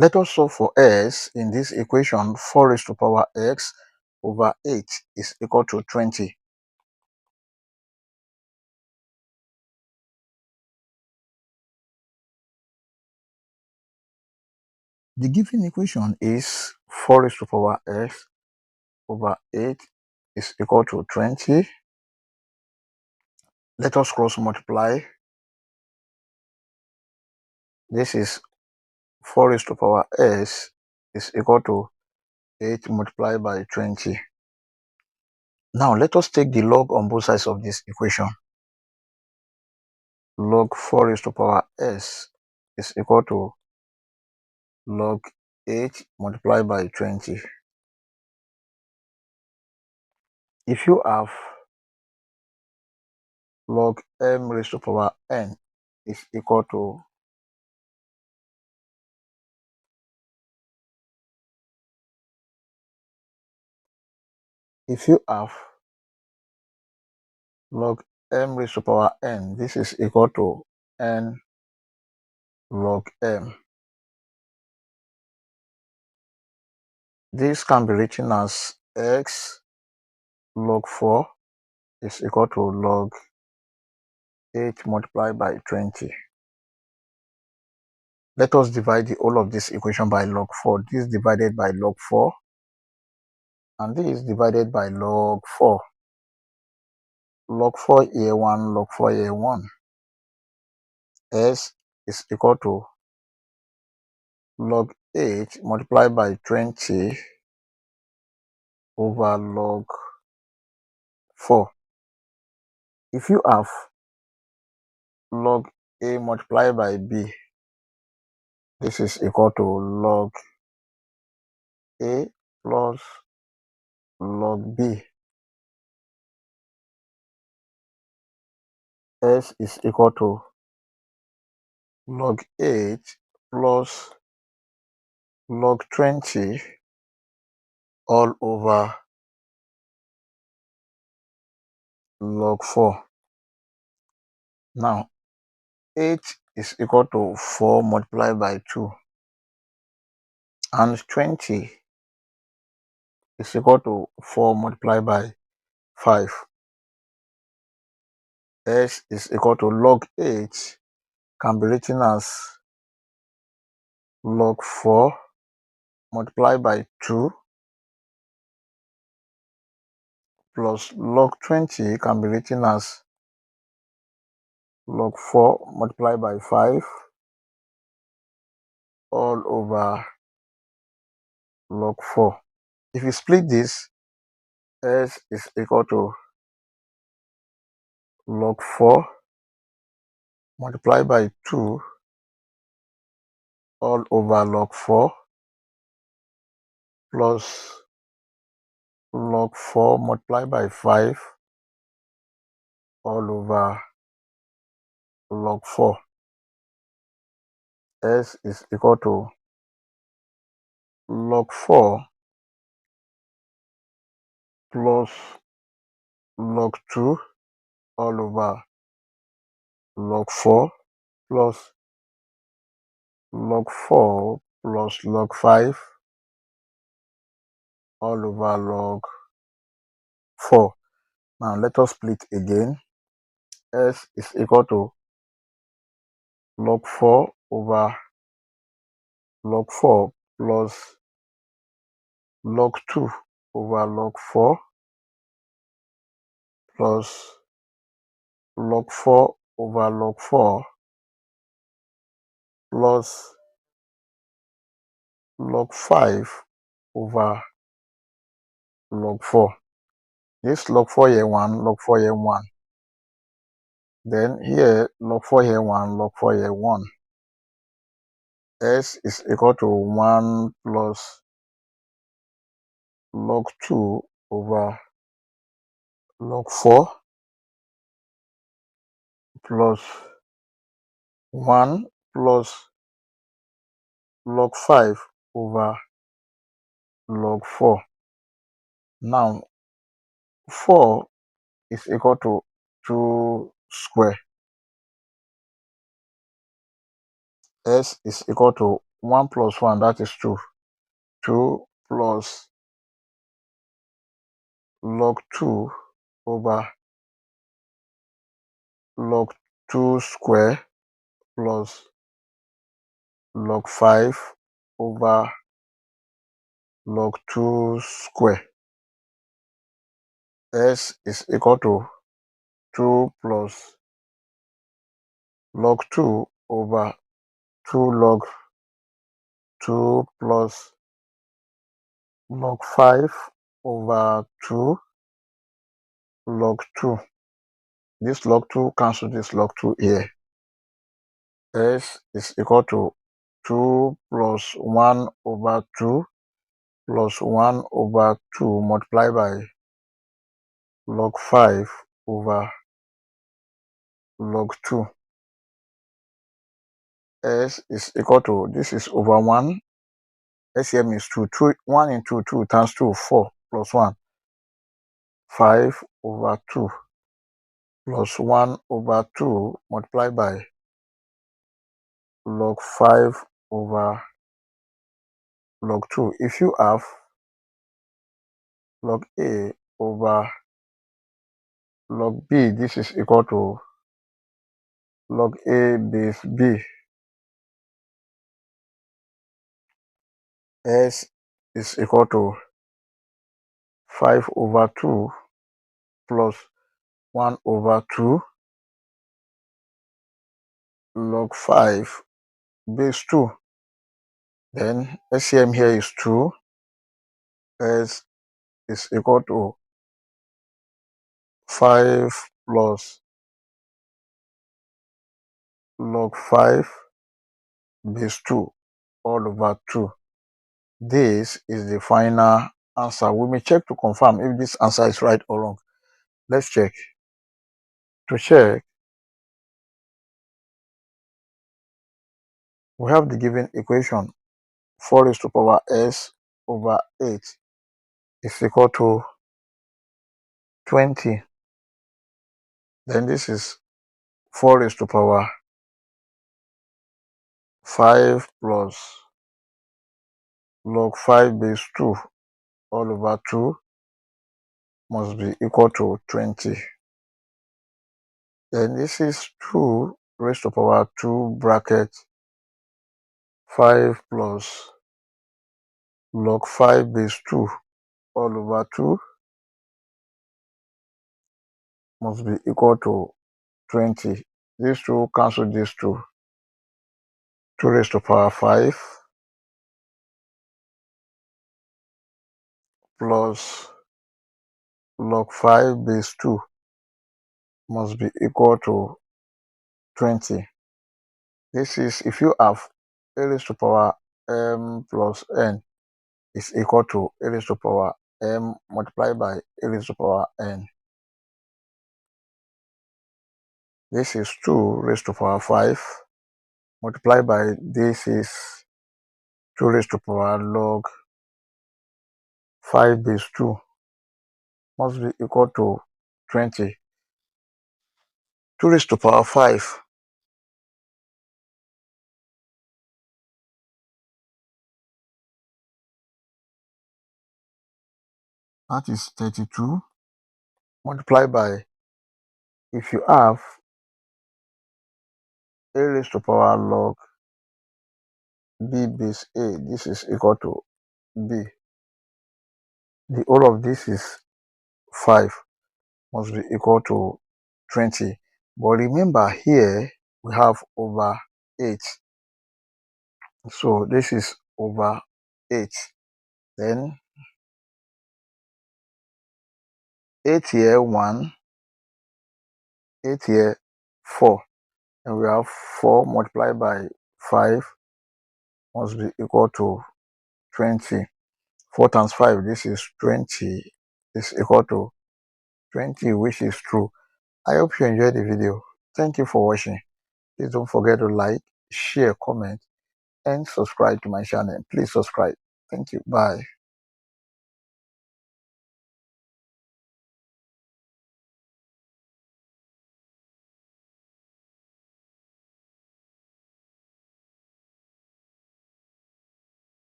Let us solve for s in this equation. 4 raised to power x over 8 is equal to 20. The given equation is 4 raised to power x over 8 is equal to 20. Let us cross multiply. This is 4 raised to power s is equal to 8 multiplied by 20. Now let us take the log on both sides of this equation. Log 4 raised to power s is equal to log 8 multiplied by 20. If you have log m raised to power n is equal to log m raised to power n, this is equal to n log m. This can be written as x log 4 is equal to log 8 multiplied by 20. Let us divide the whole of this equation by log 4. This is divided by log 4 and this is divided by log 4. Log 4 here 1, log 4 here 1. S is equal to log 8 multiplied by 20 over log 4. If you have log a multiplied by b, this is equal to log a plus log b. S is equal to log 8 plus log 20 all over log 4. Now 8 is equal to 4 multiplied by 2 and 20 is equal to 4 multiplied by 5. S is equal to log 8 can be written as log 4 multiplied by 2 plus log 20 can be written as log 4 multiplied by 5 all over log 4. If you split this, S is equal to log 4 multiplied by 2 all over log 4 plus log 4 multiplied by 5 all over log 4. S is equal to log 4 plus log 2 all over log 4 plus log 4 plus log 5 all over log 4. Now let us split again. S is equal to log 4 over log 4 plus log 2 over log 4 plus log 4 over log 4 plus log 5 over log 4. This log 4 here 1, log 4 here 1. Then here log 4 here 1, log 4 here 1. S is equal to 1 plus log 2 over log 4 plus 1 plus log 5 over log 4. Now 4 is equal to 2 square. S is equal to 1 plus 1, that is 2. 2 plus log 2 over log 2 square plus log 5 over log 2 square. S is equal to 2 plus log 2 over 2 log 2 plus log 5 over 2 log 2. This log 2 cancel this log 2 here. S is equal to 2 plus 1 over 2 plus 1 over 2 multiplied by log 5 over log 2. S is equal to, this is over 1. SCM is 2. 1 into 2 times 2, 4 plus 1. 5 over 2 plus 1 over 2 multiplied by log 5 over log 2. If you have log A over log B, this is equal to log A base B. S is equal to 5 over 2 plus 1 over 2 log 5 base 2. Then SCM here is 2. S is equal to 5 plus log 5 base 2 all over 2. This is the final answer. We may check to confirm if this answer is right or wrong. Let's check. To check, we have the given equation 4 raised to power s over 8 is equal to 20. Then this is 4 raised to power 5 plus log 5 base 2 all over 2 must be equal to 20. Then this is 2 raised to power 2 bracket 5 plus log 5 base 2 all over 2 must be equal to 20. These two cancel these two. 2 raised to power 5 plus log 5 base 2 must be equal to 20. This is, if you have a raised to power m plus n is equal to a raised to power m multiplied by a raised to power n. This is 2 raised to power 5 multiplied by this is 2 raised to power log 5 base 2 must be equal to 20. 2 raised to power 5 that is 32 multiplied by, if you have a raised to power log b base a, this is equal to b. The whole of this is 5 must be equal to 20. But remember here we have over 8. So this is over 8. Then 8 here 1, 8 here 4. And we have 4 multiplied by 5 must be equal to 20. 4 times 5, this is 20, is equal to 20, which is true. I hope you enjoyed the video. Thank you for watching. Please don't forget to like, share, comment, and subscribe to my channel. Please subscribe. Thank you. Bye.